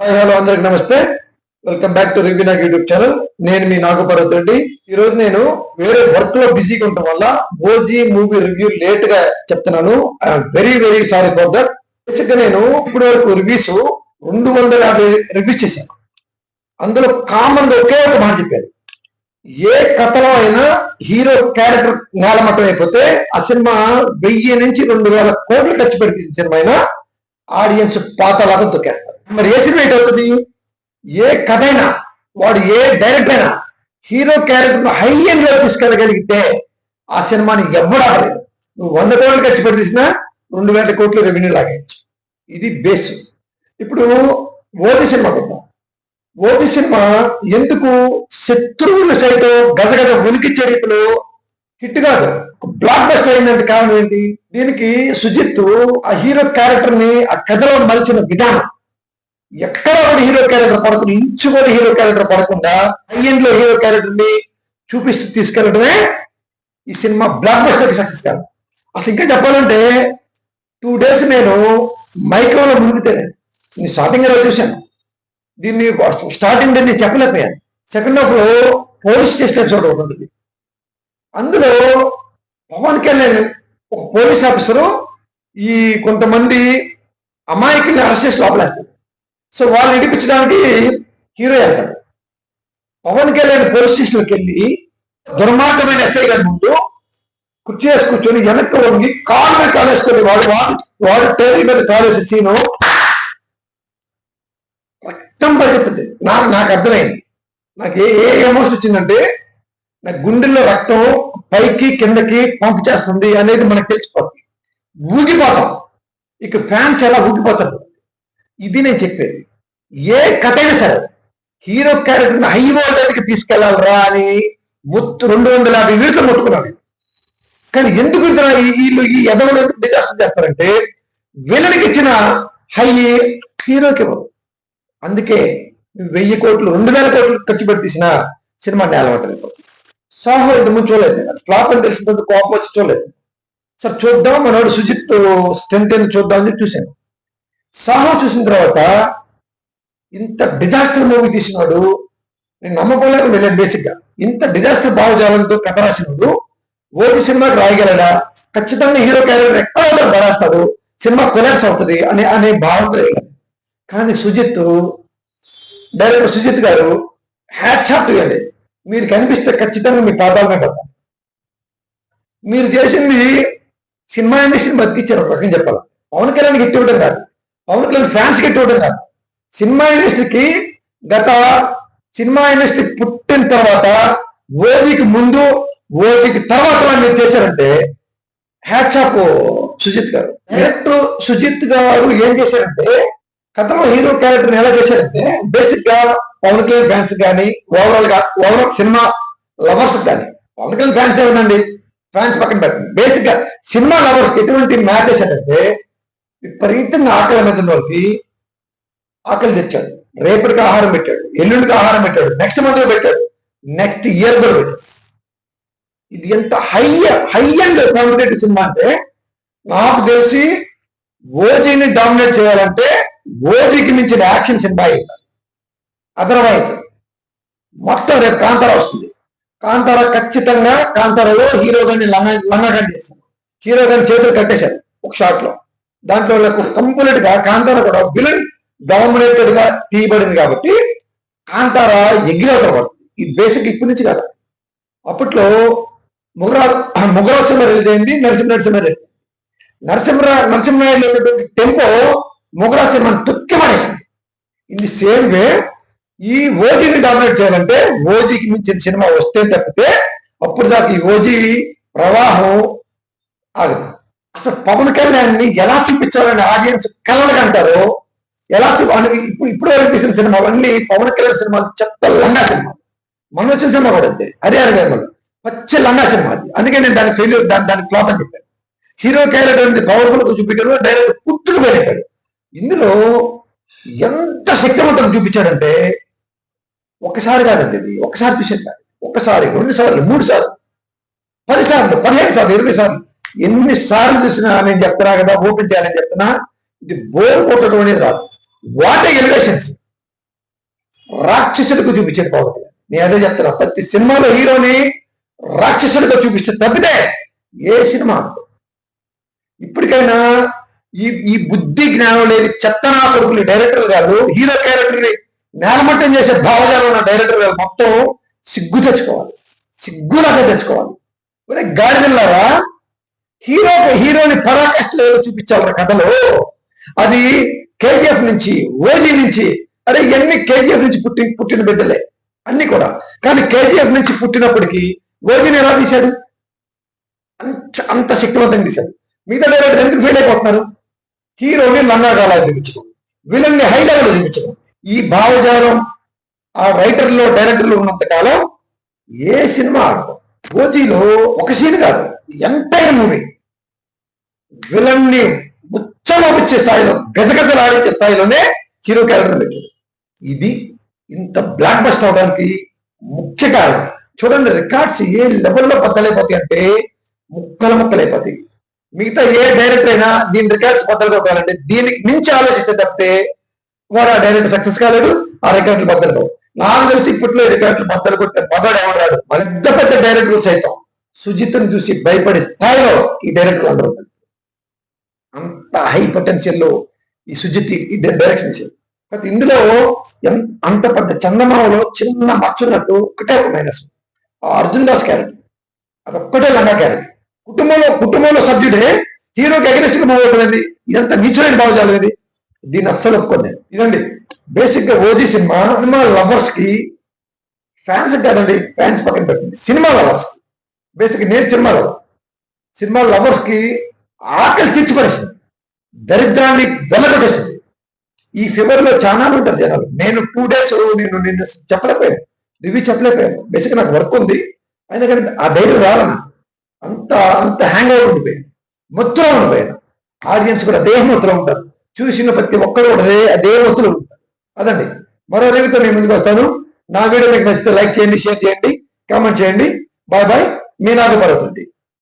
Hello అందరికి నమస్తే. Welcome back to review Nag YouTube channel. నేను మీ నాగపర్వత్ రెడ్డి. ఈ రోజు నేను వేరే వర్క్ లో బిజీగా ఉండటం వల్ల ఓజీ మూవీ రివ్యూ లేట్ గా చెప్తున్నాను. I'm very very sorry for that. Basic గా నేను ఇప్పటి వరకు రివ్యూస్ 250 రివ్యూస్ చేశాను. అందులో కామన్ గా ఒకే ఒక మాట చెప్పాను, ఏ కథలో అయినా హీరో క్యారెక్టర్ నేలమట్టం అయిపోతే ఆ సినిమా 1000 నుంచి 2000 కోట్లు ఖర్చు పెట్టి తీసిన సినిమా అయినా ఆడియన్స్ పాతలాగా తొక్కేస్తారు. మరి ఏ సినిమా ఏంటి అవుతుంది? ఏ కథ అయినా, వాడు ఏ డైరెక్టర్ అయినా హీరో క్యారెక్టర్ హై ఎండ్ లో తీసుకెళ్ళగలిగితే ఆ సినిమాని ఎవడు ఆడలేదు. నువ్వు 100 కోట్లు ఖర్చు పెట్టి తీసినా 2000 కోట్లు రెవెన్యూ లాగేయచ్చు. ఇది బేస్. ఇప్పుడు ఓజీ సినిమా కొద్దాం. ఓజీ సినిమా ఎందుకు శత్రువుల సైతం గజగజ వణికిచ్చే రీతిలో హిట్ కాదు, బ్లాక్ బస్టర్ అయిందంటే కారణం ఏంటి? దీనికి సుజిత్ ఆ హీరో క్యారెక్టర్ ని ఆ కథలో మలిచిన విధానం, ఎక్కడ కూడా హీరో క్యారెక్టర్ పడకుండా, ఇంచు కూడా హీరో క్యారెక్టర్ పడకుండా హై ఎండ్ లో హీరో క్యారెక్టర్ ని చూపిస్తూ తీసుకెళ్లడమే ఈ సినిమా బ్లాక్ బస్టర్ కి సక్సెస్ కాదు. అసలు ఇంకా చెప్పాలంటే 2 days నేను మైకంలో మునిగితేనే స్టార్టింగ్ రోజు చూశాను. దీన్ని స్టార్టింగ్ నేను చెప్పలేకపోయాను. సెకండ్ హాఫ్ లో పోలీస్ స్టేషన్ ఎపిసోడ్ ఒకటి ఉంటుంది. అందులో పవన్ కళ్యాణ్ ఒక పోలీస్ ఆఫీసరు ఈ కొంతమంది అమాయకుల్ని అరెస్ట్ చేసి లోపలేస్తారు. సో వాళ్ళని ఇడిపించడానికి హీరో వెళ్తాడు. పవన్ కళ్యాణ్ పోలీస్ స్టేషన్కి వెళ్ళి దుర్మార్గమైన ఎస్ఐ గారి ముందు కుర్చీ వేసి కూర్చొని వెనక్కి వంగి కాలు మీద కాలు వేసుకొని వాడు టేబుల్ మీద కాలు వేసి సీను రక్తం పరిగెత్తుంది. నాకు అర్థమైంది. నాకు ఏ ఎమోషన్ వచ్చిందంటే, నాకు గుండెల్లో రక్తం పైకి కిందకి పంపు చేస్తుంది అనేది మనకు తెలిసిపోతుంది. ఊగిపోతాం. ఇక ఫ్యాన్స్ ఎలా ఊగిపోతారు. ఇది నేను చెప్పేది. ఏ కథ అయినా సరే హీరో క్యారెక్టర్ని హై వోల్టేజ్కి తీసుకెళ్లాలరా అని 250 వీడ్స్ ముట్టుకున్నాడు. కానీ ఎందుకు వీళ్ళు ఈ ఎదవలు ఎందుకు డిజాస్టర్ చేస్తారంటే, వీళ్ళకి ఇచ్చిన హై హీరోకి ఇవ్వరు. అందుకే 1000 కోట్లు 2000 కోట్లు ఖర్చు పెట్టి తీసిన సినిమా నేలమట్టలేదు. సాహో ఇంత ముందు చూడలేదు. ఫ్లాప్ అని తెలిసిన కోపం వచ్చి చూడలేదు. సరే చూద్దాం, మనోడు సుజిత్ స్ట్రెంత్ అని చూద్దామని చూశాను. సాహో చూసిన తర్వాత ఇంత డిజాస్టర్ మూవీ తీసినాడు నేను నమ్మకోలేక వెళ్ళాను. బేసిక్ గా ఇంత డిజాస్టర్ భావజాలంతో కథ రాసినాడు ఓజీ సినిమాకి రాయగలడా? ఖచ్చితంగా హీరో క్యారెక్టర్ ఎక్కడో పడేస్తాడు, సినిమా కొలాప్స్ అవుతుంది అనే భావంతో వెళ్ళాను. కానీ డైరెక్టర్ సుజిత్ గారు హ్యాట్స్ ఆఫ్ ఇవ్వండి. మీరు కనిపిస్తే ఖచ్చితంగా మీ పాదాల మీద పడతారు. మీరు చేసింది సినిమా ఇండస్ట్రీని బతికిచ్చారు. ఒక రకం చెప్పాలి. పవన్ కళ్యాణ్కి హిట్ ఇవ్వడం కాదు, పవన్ కళ్యాణ్ ఫ్యాన్స్ కి హిట్ ఇవ్వడం కాదు, సినిమా ఇండస్ట్రీకి గత సినిమా ఇండస్ట్రీ పుట్టిన తర్వాత ఓజీకి ముందు ఓజీకి తర్వాత మీరు చేశారంటే హ్యాట్స్ ఆఫ్ సుజిత్ గారు. డైరెక్టర్ సుజిత్ గారు ఏం చేశారంటే, కథలో హీరో క్యారెక్టర్ ఎలా చేశారంటే, బేసిక్ గా పవన్ కళ్యాణ్ ఫ్యాన్స్ కానీ ఓవరాల్ సినిమా లవర్స్ కానీ, పవన్ కళ్యాణ్ ఫ్యాన్స్ ఏముందండి, ఫ్యాన్స్ పక్కన పెట్టండి, బేసిక్ గా సినిమా లవర్స్ ఎటువంటి మ్యాచ్ చేశాడంటే, విపరీతంగా ఆకలి మీద ఉన్న వాళ్ళకి ఆకలి తెచ్చాడు, రేపటికి ఆహారం పెట్టాడు, ఎల్లుండికి ఆహారం పెట్టాడు, నెక్స్ట్ మంత్ పెట్టాడు, నెక్స్ట్ ఇయర్ కూడా పెట్టాడు. ఇది ఎంత హై అండ్ కాంపిటేటివ్ సినిమా అంటే, నాకు తెలిసి ఓజీని డామినేట్ చేయాలంటే ఓజీకి మించిన యాక్షన్ సినిమా అయింది. అదర్వైజ్ మొత్తం రేపు కాంతారా వస్తుంది. కాంతారా ఖచ్చితంగా, కాంతారాలో హీరో గారిని లంగాగాని చేశారు, హీరో గారిని చేతులు కట్టేశారు ఒక షాట్ లో. దాంట్లో కంప్లీట్ గా కాంతారా కూడా విలన్ డామినేటెడ్ గా తీయబడింది కాబట్టి కాంతారా ఎగిరవుతా పడుతుంది. ఈ బేసిక్ ఇప్పటి నుంచి కదా. అప్పట్లో ముగరాజ్ సినిమా రిలీజ్ అయింది, నరసింహనాయుడులో ఉన్నటువంటి టెంపో ముగరాజ్ సినిమాని తొక్కి పడేసింది. ఇది సేమ్ వే ఈ ఓజీని డామినేట్ చేయాలంటే ఓజీకి మించిన సినిమా వస్తే తప్పితే అప్పుడు దాకా ఈ ఓజీ ప్రవాహం ఆగదు. అసలు పవన్ కళ్యాణ్ని ఎలా చూపించాలని ఆడియన్స్ కలలుగా అంటారో, ఎలా ఇప్పుడు వరకు తీసిన సినిమాలన్నీ పవన్ కళ్యాణ్ సినిమాలు చెత్త లంగా సినిమా. మనం వచ్చిన సినిమా కూడా అంతే, హరిహర పచ్చి లంగా సినిమా అది. అందుకే నేను దాని ఫెయిల్యూర్, దానికి ఫ్లాప్ అని చెప్పాను. హీరో క్యారెక్టర్ పవర్ఫుల్ గా చూపించాడు, డైరెక్ట్ పుట్టుకు వెళ్ళాడు. ఇందులో ఎంత శక్తివంతం చూపించాడంటే, ఒకసారి కాదండి, ఇది ఒకసారి చూసాను కాదు, ఒకసారి 2 సార్లు 3 సార్లు 10 సార్లు 15 సార్లు 20 సార్లు ఎన్నిసార్లు చూసినా నేను చెప్తున్నా కదా, ఓపెన్ చేయాలని చెప్తున్నా, ఇది బోర్ కొట్టడం అనేది రాదు. వాట్ ఎలివేషన్స్, రాక్షసుడికి చూపించేది పవన్ కళ్యాణ్. నేను అదే చెప్తున్నా, ప్రతి సినిమాలో హీరోని రాక్షసుడిగా చూపిస్తే తప్పితే ఏ సినిమా ఇప్పటికైనా ఈ బుద్ధి జ్ఞానం లేని చెత్తనా కొడుకులు డైరెక్టర్ గారు హీరో క్యారెక్టర్ ని నేలమట్టం చేసే భావజాలం ఉన్న డైరెక్టర్ గారు మొత్తం సిగ్గు తెచ్చుకోవాలి, సిగ్గులాగా తెచ్చుకోవాలి. మరి గాడిదల్లారా, హీరోని పరాకాష్ఠలో చూపించాలి కథలో. అది కేజీఎఫ్ నుంచి, ఓజీ నుంచి, అరే ఇవన్నీ కేజీఎఫ్ నుంచి పుట్టిన బిడ్డలే అన్ని కూడా. కానీ కేజీఎఫ్ నుంచి పుట్టినప్పటికీ ఓజీని ఎలా తీశాడు? అంత శక్తివంతంగా తీశాడు. మిగతా డైరెక్టర్ ఎందుకు ఫెయిల్ అయిపోతున్నారు? హీరోని లంగాగాలా చూపించడం, విలన్ని హై లెవెల్ చూపించడం. ఈ భావజాలం ఆ రైటర్లో డైరెక్టర్లు ఉన్నంత కాలం ఏ సినిమా ఆడతాం. ఓజీలో ఒక సీన్ కాదు, ఎంటైర్ మూవీ విలన్ని ఉచ్చమోపించే స్థాయిలో, గజగజలాడించే స్థాయిలోనే హీరో క్యారెక్టర్ పెట్టాడు. ఇది ఇంత బ్లాక్ బస్టర్ అవడానికి ముఖ్య కారణం. చూడండి, రికార్డ్స్ ఏ లెవెల్లో బద్దలైపోతాయి అంటే ముక్కలైపోతాయి. మిగతా ఏ డైరెక్టర్ అయినా దీని రికార్డ్స్ బద్దలు కొట్టాలంటే దీనికి మించి ఆలోచిస్తే తప్పితే వారు ఆ డైరెక్టర్ సక్సెస్ కాలేడు, ఆ రికార్డులు బద్దలు కావు. నాకు తెలిసి ఇప్పట్లో రికార్డులు బద్దలు కొట్టిన మగాడు ఏమన్నాడు, పెద్ద పెద్ద డైరెక్టర్లు సైతం సుజిత్ను చూసి భయపడే స్థాయిలో ఈ డైరెక్టర్లు అందరూ ఉన్నారు. అంత హై పొటెన్షియల్ లో ఈ సుజిత్ ఈ డైరెక్షన్ ఇచ్చారు. కాబట్టి ఇందులో అంత పెద్ద చందమామలో చిన్న మచ్చున్నట్టు ఒకటే మైనస్, అర్జున్ దాస్ క్యారెక్టర్ అదొక్కటే లంగా క్యారెక్టర్. కుటుంబంలో సభ్యుడే హీరోకి అగెనిస్ట్ గా మూవ్ అయిపోయింది. ఇదంతా నీచమైన భావజాలం ఇది. దీన్ని అస్సలు ఒప్పుకోండి. ఇదండి బేసిక్ గా ఓజీ సినిమా లవర్స్ కి, ఫ్యాన్స్ కాదండి, ఫ్యాన్స్ పక్కన పెట్టండి, సినిమా లవర్స్ కి. బేసిక్ నేను సినిమా లవర్స్ కి ఆకలి తీర్చిపడేసింది, దరిద్రాన్ని వెళ్ళగొట్టేసింది. ఈ ఫీవర్ లో చాలా ఉంటారు జనాలు. నేను 2 days నిన్ను చెప్పలేకపోయాను, రివ్యూ చెప్పలేకపోయాను. బేసిక్ నాకు వర్క్ ఉంది, అయినా కానీ ఆ ధైర్యం రాలన్నా. అంత హ్యాంగ్ అవుట్ ఉండిపోయాను, మొత్తం ఉండిపోయాను. ఆడియన్స్ కూడా అదే మొత్తం ఉంటారు, చూసిన ప్రతి ఒక్కరు కూడా అదే మొత్తం ఉంటారు. అదండి, మరో రివ్యూతో నేను ముందుకు వస్తాను. నా వీడియో మీకు నచ్చితే లైక్ చేయండి, షేర్ చేయండి, కామెంట్ చేయండి. బాయ్ బాయ్, మీ నాగపర్వతి.